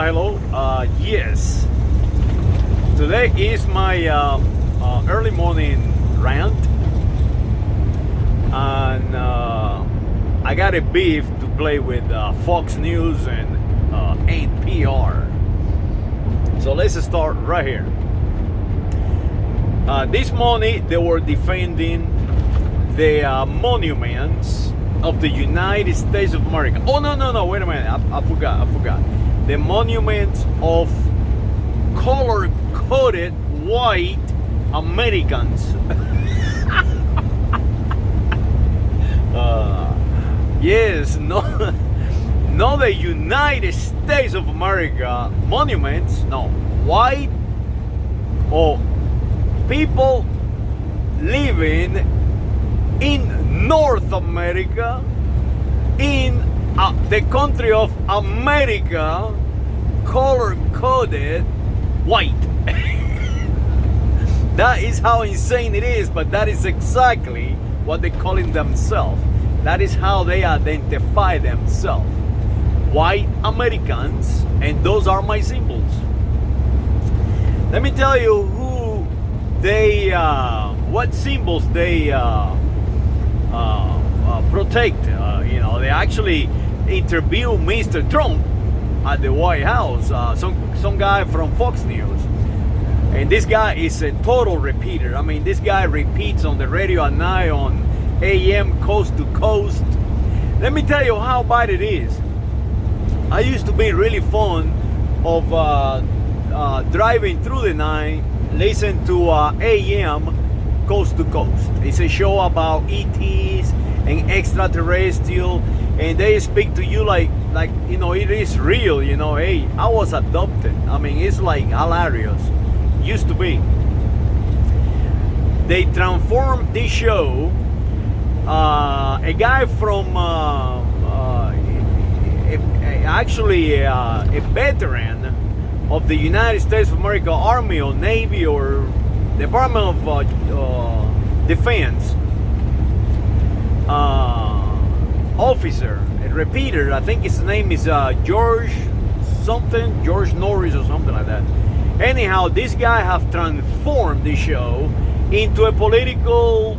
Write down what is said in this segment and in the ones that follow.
Hello. Yes. Today is my early morning rant, and I got a beef to play with Foxnews and NPR. So let's start right here. This morning they were defending the monuments of the United States of America. Oh no! Wait a minute! I forgot. The monuments of color-coded white Americans. Yes, not the United States of America monuments. No, white or people living in North America, in the country of America, color-coded white. That is how insane it is, but that is exactly what they're calling themselves. That is how they identify themselves. White Americans, and those are my symbols. Let me tell you who they, what symbols they protect. They actually interviewed Mr. Trump at the White House. Some guy from Fox News, and this guy is a total repeater. I mean, this guy repeats on the radio at night on AM coast to coast. Let me tell you how bad it is. I used to be really fond of driving through the night, listen to AM coast to coast. It's a show about ETs and extraterrestrial, and they speak to you like it is real. Hey, I was adopted. I mean, it's like hilarious. Used to be. They transformed this show. A guy from actually a veteran of the United States of America Army or Navy or Department of Defense officer, a repeater. I think his name is George Norris or something like that. Anyhow, this guy have transformed the show into a political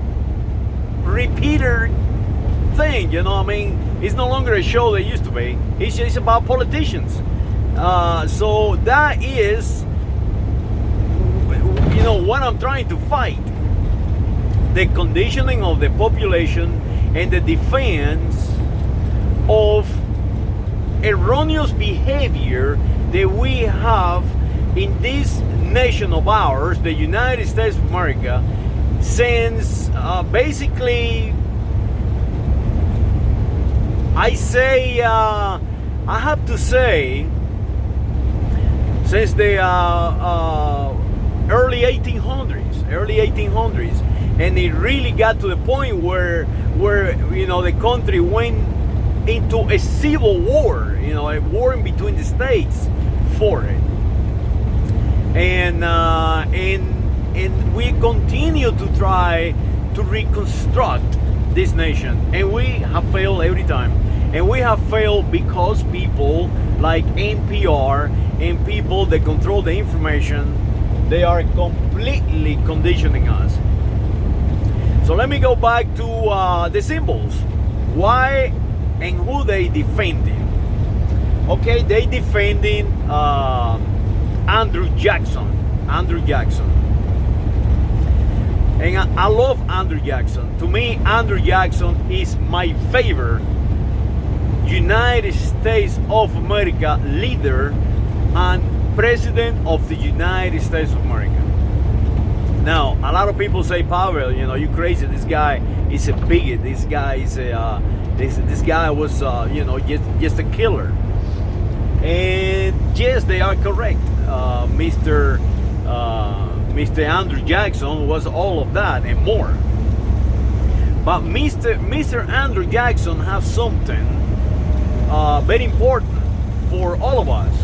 repeater thing. I mean, it's no longer a show that used to be. It's just about politicians. So that is, what I'm trying to fight. The conditioning of the population and the defense of erroneous behavior that we have in this nation of ours, the United States of America, since basically, I have to say, since the early 1800s, and it really got to the point where the country went into a civil war, a war in between the states for it, and we continue to try to reconstruct this nation, and we have failed every time. And we have failed because people like NPR and people that control the information, they are completely conditioning us. So let me go back to the symbols. Why and who they defending? Okay, they defending Andrew Jackson. And I love Andrew Jackson. To me, Andrew Jackson is my favorite United States of America leader and president of the United States of America. Now, a lot of people say, Pavel, you crazy. This guy is a bigot. This guy is this guy was just a killer. And yes, they are correct. Mr. Andrew Jackson was all of that and more. But Mr. Andrew Jackson has something very important for all of us,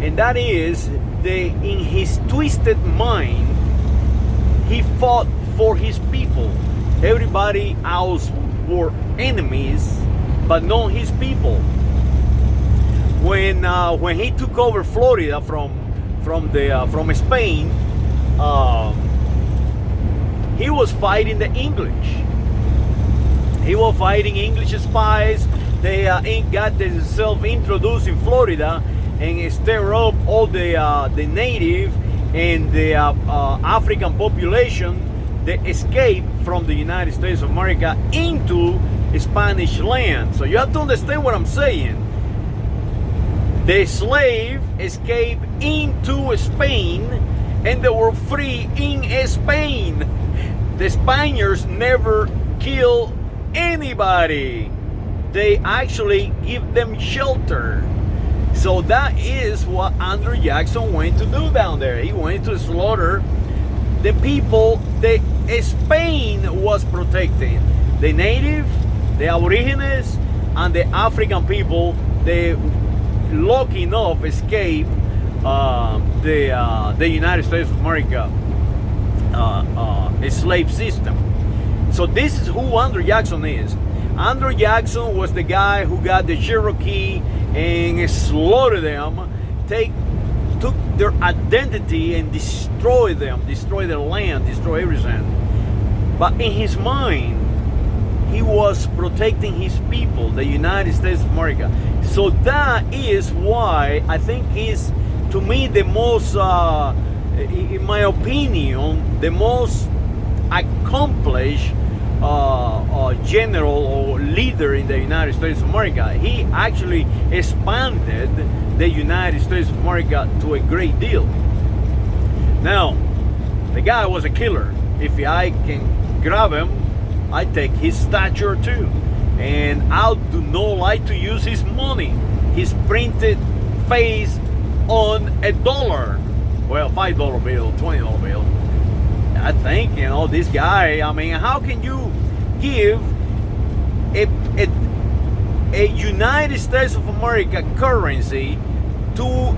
and that is in his twisted mind, he fought for his people. Everybody else were enemies, but not his people. when he took over Florida from Spain, he was fighting the English. He was fighting English spies. They got themselves introduced in Florida and stir up all the native and the African population that escaped from the United States of America into Spanish land. So you have to understand what I'm saying. The slave escaped into Spain and they were free in Spain. The Spaniards never killed anybody. They actually give them shelter. So that is what Andrew Jackson went to do down there. He went to slaughter the people that Spain was protecting. The native, the aborigines, and the African people, they lucky enough escaped the United States of America slave system. So this is who Andrew Jackson is. Andrew Jackson was the guy who got the Cherokee and slaughtered them, took their identity and destroyed them, destroyed their land, destroyed everything. But in his mind, he was protecting his people, the United States of America. So that is why I think he's, to me, the most, in my opinion, the most accomplished general or leader in the United States of America. He actually expanded the United States of America to a great deal. Now, the guy was a killer. If I can grab him, I take his stature too. And I do not like to use his money, his printed face on a dollar. Well, $5 bill, $20 bill. I think, this guy, I mean, how can you give a United States of America currency to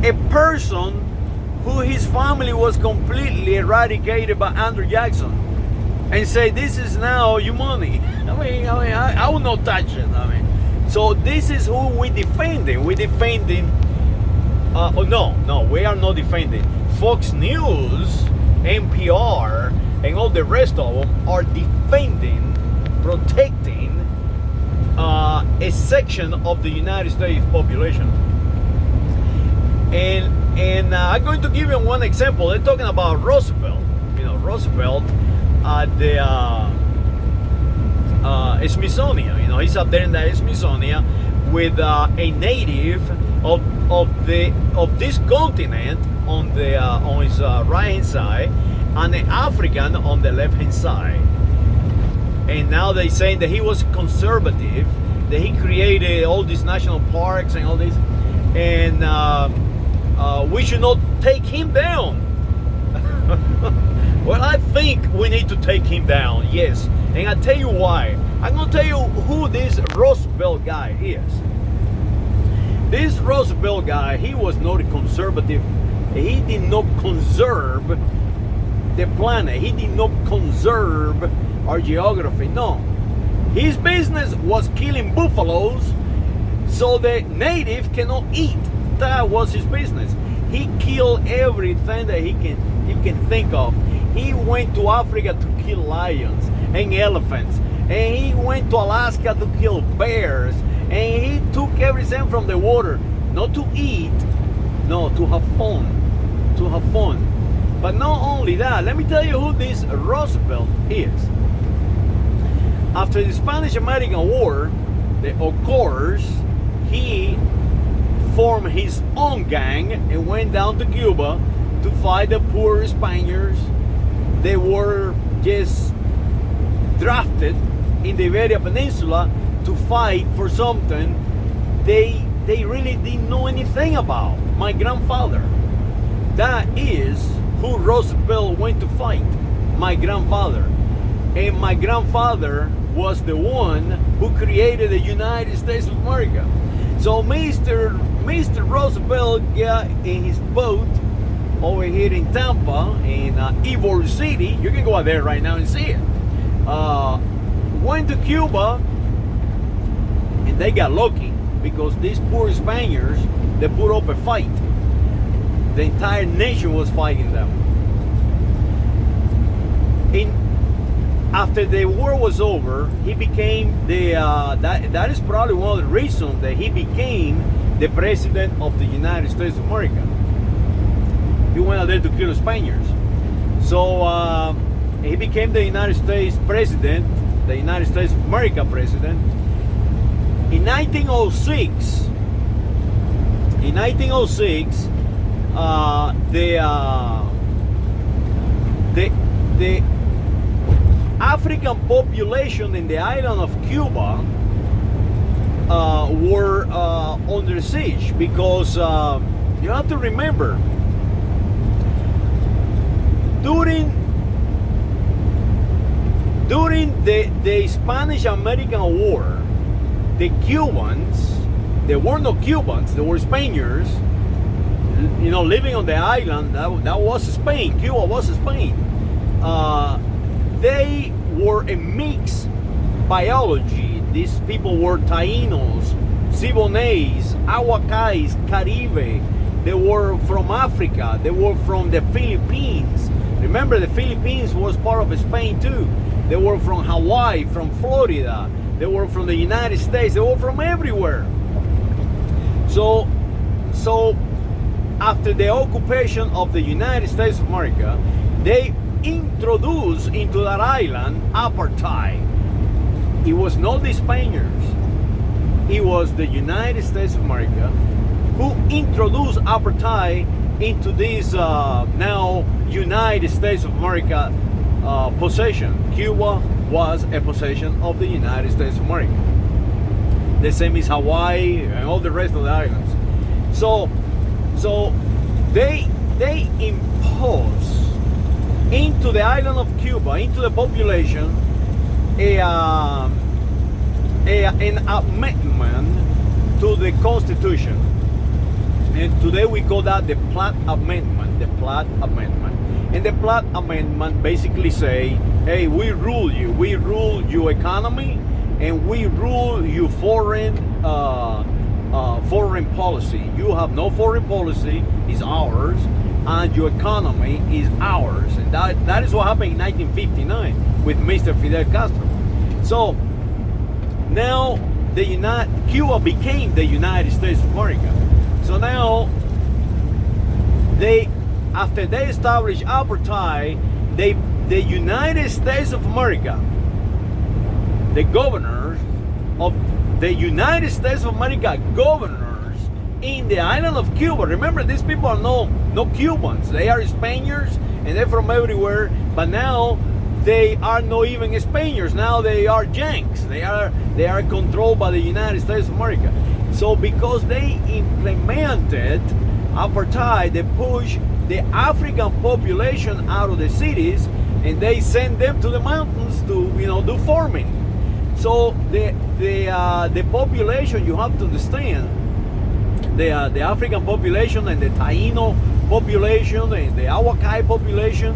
a person who his family was completely eradicated by Andrew Jackson and say, this is now your money? I will not touch it. So this is who we defending. We defending, no, we are not defending. Fox News, NPR, and all the rest of them are defending, protecting a section of the United States population. And I'm going to give you one example. They're talking about Roosevelt. Roosevelt at the Smithsonian. He's up there in the Smithsonian with a native of this continent on his right hand side, and an African on the left hand side. And now they're saying that he was conservative, that he created all these national parks and all this, and we should not take him down. Well, I think we need to take him down, yes. And I'll tell you why. I'm going to tell you who this Roosevelt guy is. This Roosevelt guy, he was not a conservative. He did not conserve the planet. He did not conserve our geography. No. His business was killing buffaloes so the native cannot eat. That was his business. He killed everything that he can think of. He went to Africa to kill lions and elephants. And he went to Alaska to kill bears. And he took everything from the water. Not to eat. No, to have fun. To have fun. But not only that, let me tell you who this Roosevelt is. After the Spanish-American War, of course, he formed his own gang and went down to Cuba to fight the poor Spaniards. They were just drafted in the Iberian Peninsula to fight for something they really didn't know anything about. My grandfather. That is who Roosevelt went to fight. My grandfather. And my grandfather was the one who created the United States of America. So Mr. Roosevelt got in his boat over here in Tampa, in Ybor City. You can go out there right now and see it. Went to Cuba, and they got lucky. because these poor Spaniards, they put up a fight. The entire nation was fighting them. After the war was over, he became that is probably one of the reasons that he became the president of the United States of America. He went out there to kill the Spaniards. So he became the United States president, the United States of America president. In 1906, the African population in the island of Cuba were under siege, because you have to remember, during the Spanish-American War, the Cubans, they were no Cubans, they were Spaniards, living on the island. That was Spain. Cuba was Spain. They were a mixed biology. These people were Taínos, Siboneyes, Awakais, Caribe. They were from Africa. They were from the Philippines. Remember, the Philippines was part of Spain too. They were from Hawaii, from Florida. They were from the United States. They were from everywhere. So after the occupation of the United States of America, they introduced into that island apartheid. It was not the Spaniards. It was the United States of America who introduced apartheid into this now United States of America possession. Cuba was a possession of the United States of America. The same is Hawaii and all the rest of the islands. So they impose into the island of Cuba, into the population, an amendment to the Constitution. And today we call that the Platt Amendment. The Platt Amendment. And the Platt Amendment basically say, hey, we rule your economy, and we rule your foreign policy. You have no foreign policy, it's ours, and your economy is ours. And that is what happened in 1959 with Mr. Fidel Castro. So now Cuba became the United States of America. So now after they established apartheid, the United States of America, the governors of the United States of America, governors in the island of Cuba. Remember, these people are no Cubans. They are Spaniards and they're from everywhere. But now they are not even Spaniards. Now they are Yanks. They are controlled by the United States of America. So because they implemented apartheid, they pushed the African population out of the cities and they sent them to the mountains to do farming. So the population, you have to understand, the African population and the Taíno population and the Awakai population,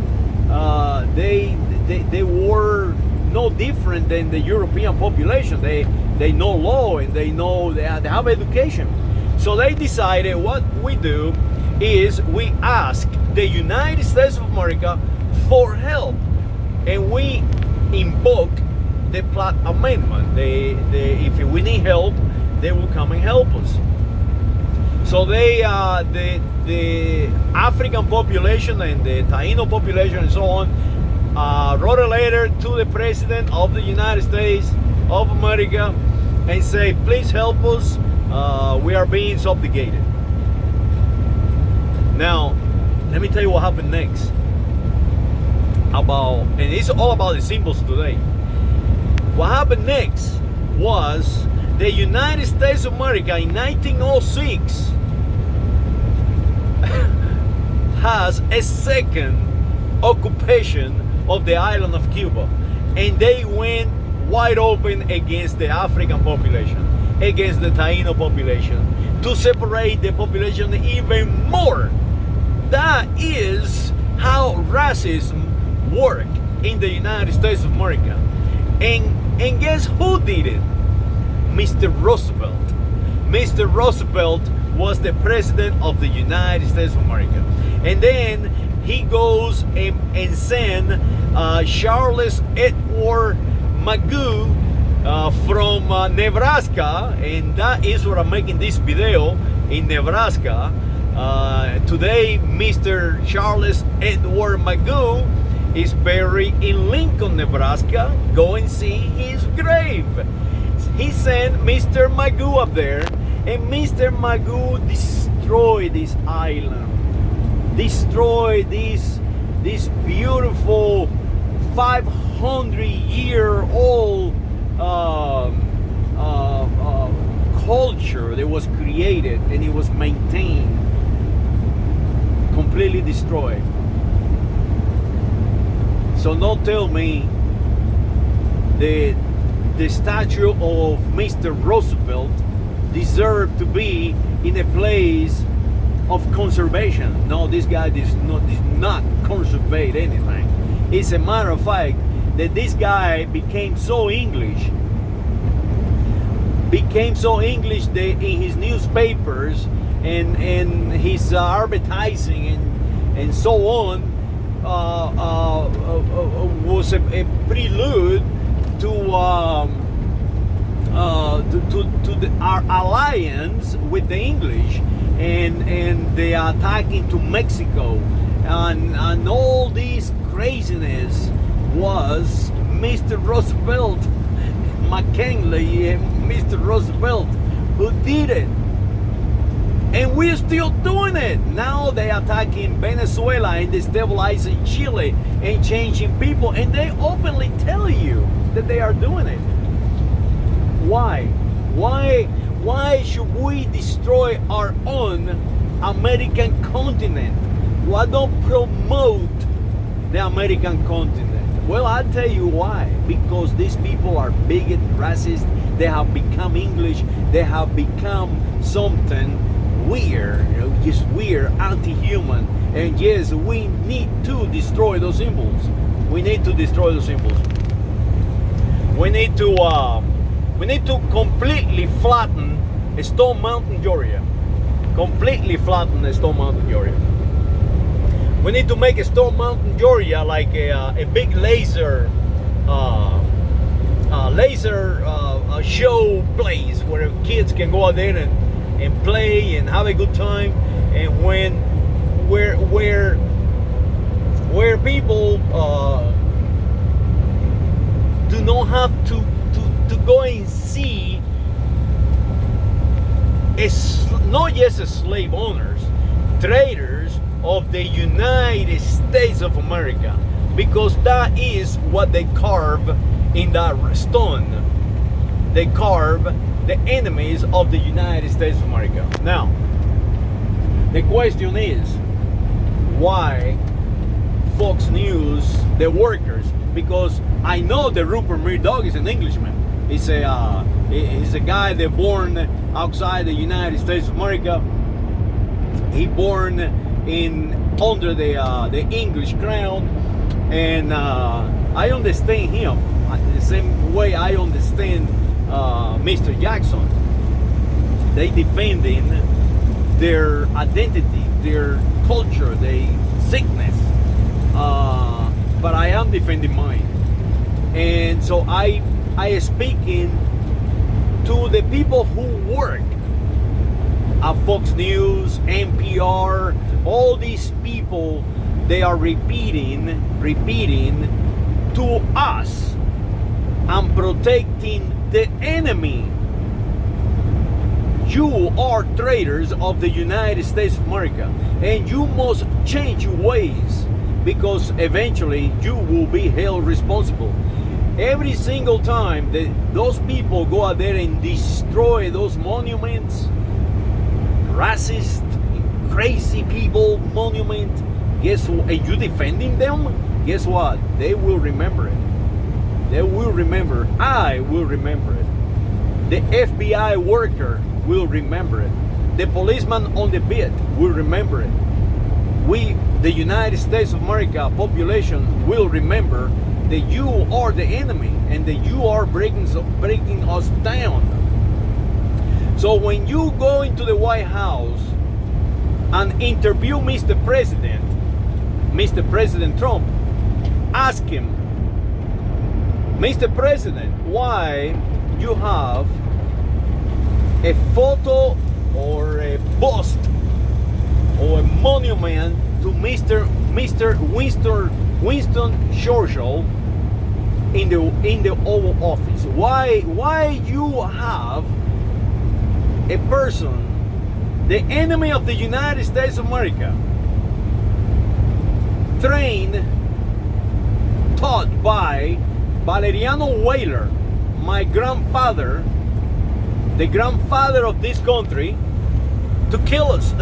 they were no different than the European population. They know law and they have education. So they decided what we do is we ask the United States of America for help, and we invoke the Platt Amendment. If we need help, they will come and help us. So the African population and the Taíno population and so on wrote a letter to the President of the United States of America and say, please help us, we are being subjugated. Now, let me tell you what happened next. And it's all about the symbols today. What happened next was the United States of America in 1906 has a second occupation of the island of Cuba, and they went wide open against the African population, against the Taíno population, to separate the population even more. That is how racism works in the United States of America. And guess who did it? Mr. Roosevelt. Mr. Roosevelt was the president of the United States of America. And then he goes and send Charles Edward Magoo from Nebraska, and that is what I'm making this video in Nebraska. Today, Mr. Charles Edward Magoo is buried in Lincoln, Nebraska. Go and see his grave. He sent Mr. Magoo up there, and Mr. Magoo destroyed this island, destroyed this beautiful 500-year-old culture that was created, and it was maintained, completely destroyed. So don't tell me that the statue of Mr. Roosevelt deserved to be in a place of conservation. No, this guy did not conserve anything. It's a matter of fact that this guy became so English that in his newspapers and his advertising and so on was a prelude to our alliance with the English and the attacking to Mexico and all this craziness was Mr. Roosevelt, McKinley and Mr. Roosevelt who did it. And we're still doing it. Now they're attacking Venezuela and destabilizing Chile and changing people, and they openly tell you that they are doing it. Why? Why should we destroy our own American continent? Why don't promote the American continent? Well, I'll tell you why. Because these people are bigot, racist. They have become English. They have become something weird, just weird, anti-human. And yes, we need to destroy those symbols. We need to destroy those symbols. We need to completely flatten Stone Mountain, Georgia. Completely flatten Stone Mountain, Georgia. We need to make Stone Mountain, Georgia like a big laser show place where kids can go out there and play and have a good time, and where people do not have to go and see not just slave owners, traders of the United States of America, because that is what they carve in that stone. They carve the enemies of the United States of America. Now, the question is, why Fox News, the workers? Because I know that Rupert Murdoch is an Englishman. He's a guy that born outside the United States of America. He born under the English crown, and I understand him the same way I understand Mr. Jackson. They defending their identity, their culture, their sickness. But I am defending mine. And so I am speaking to the people who work at Fox News, NPR, all these people. They are repeating to us and protecting the enemy. You are traitors of the United States of America, and you must change your ways, because eventually you will be held responsible. Every single time that those people go out there and destroy those monuments, racist, crazy people monument, guess what? And you defending them? Guess what? They will remember it. They will remember. I will remember it. The FBI worker will remember it. The policeman on the beat will remember it. We, the United States of America population, will remember that you are the enemy and that you are breaking us down. So when you go into the White House and interview Mr. President Trump, ask him, Mr. President, why you have a photo or a bust or a monument to Mr. Winston Churchill in the Oval Office? Why you have a person, the enemy of the United States of America, trained, taught by Valeriano Weyler, my grandfather, the grandfather of this country, to kill us?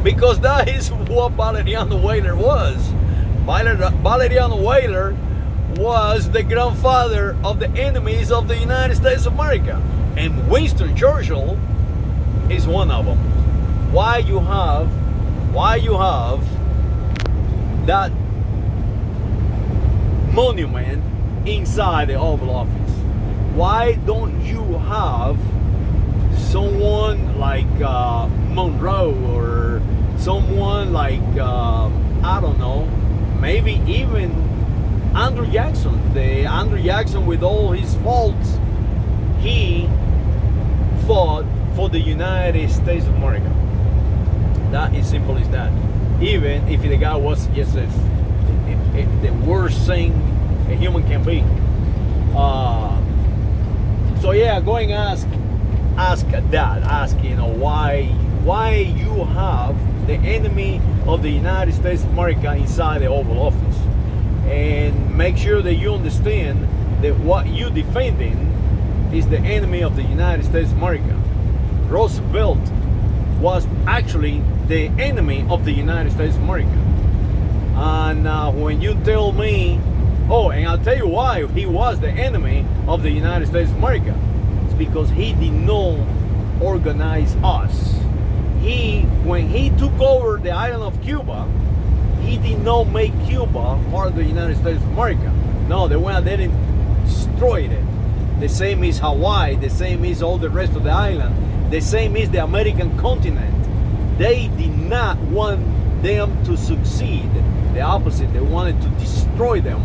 Because that is what Valeriano Weyler was. Valeriano Weyler was the grandfather of the enemies of the United States of America. And Winston Churchill is one of them. Why you have that monument inside the Oval Office? Why don't you have someone like Monroe or someone like I don't know, maybe even Andrew Jackson? Andrew Jackson, with all his faults, he fought for the United States of America. That is simple as that. Even if the guy was just the worst thing a human can be. So yeah, go and ask that. Ask, why you have the enemy of the United States of America inside the Oval Office, and make sure that you understand that what you defending is the enemy of the United States of America. Roosevelt was actually the enemy of the United States of America. And when you tell me, oh, and I'll tell you why he was the enemy of the United States of America. It's because he did not organize us. When he took over the island of Cuba, he did not make Cuba part of the United States of America. No, they went there and destroyed it. The same is Hawaii, the same is all the rest of the island, the same is the American continent. They did not want them to succeed. The opposite, they wanted to destroy them.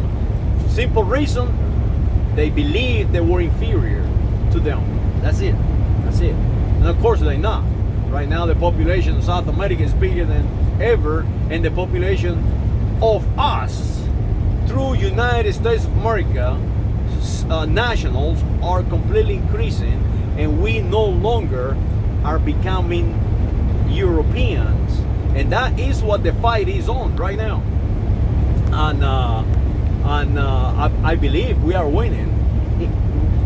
Simple reason, they believed they were inferior to them. That's it. And of course they're not. Right now the population of South America is bigger than ever, and the population of us, through United States of America, nationals, are completely increasing, and we no longer are becoming Europeans. And that is what the fight is on right now. And I believe we are winning.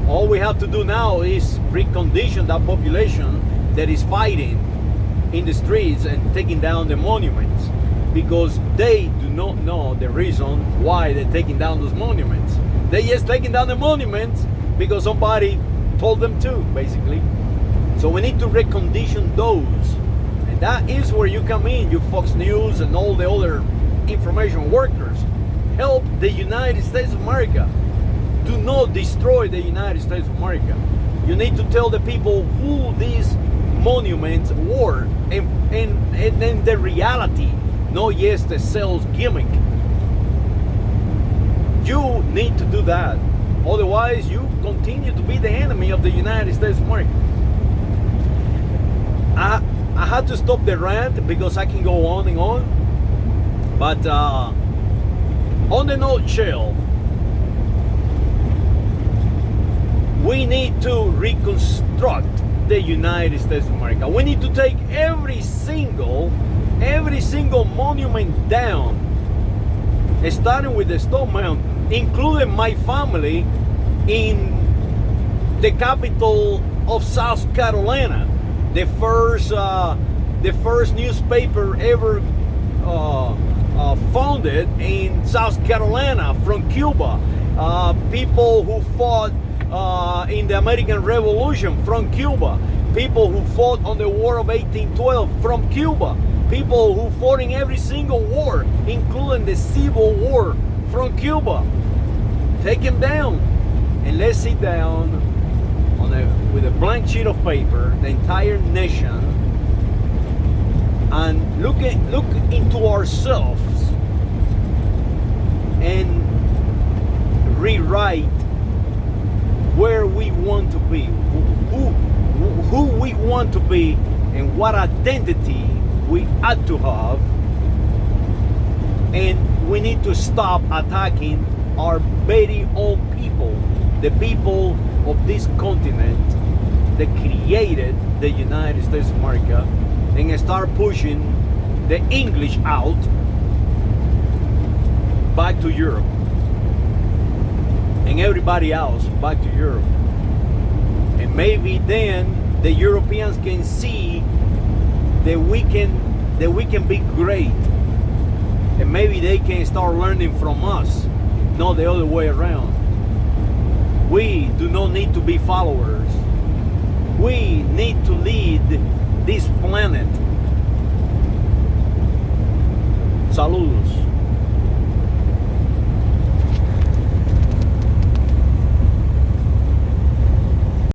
All we have to do now is recondition that population that is fighting in the streets and taking down the monuments, because they do not know the reason why they're taking down those monuments. They're just taking down the monuments because somebody told them to, basically. So we need to recondition those. And that is where you come in, you Fox News and all the other information workers. Help the United States of America. Do not destroy the United States of America. You need to tell the people who these monuments were, and then the reality, not just the sales gimmick. You need to do that. Otherwise, you continue to be the enemy of the United States of America. I had to stop the rant because I can go on and on. But on the nutshell, we need to reconstruct the United States of America. We need to take every single monument down, starting with the Stone Mountain, including my family in the capital of South Carolina, the first newspaper ever founded in South Carolina from Cuba. People who fought in the American Revolution from Cuba. People who fought on the War of 1812 from Cuba. People who fought in every single war, including the Civil War, from Cuba. Take them down, and let's sit down on with a blank sheet of paper, the entire nation, and look into ourselves and rewrite where we want to be, who we want to be, and what identity we ought to have. And we need to stop attacking our very own people, the people of this continent that created the United States of America, and start pushing the English out back to Europe, and everybody else back to Europe. And maybe then the Europeans can see that we can be great, and maybe they can start learning from us, not the other way around. We do not need to be followers. We need to lead this planet. Saludos.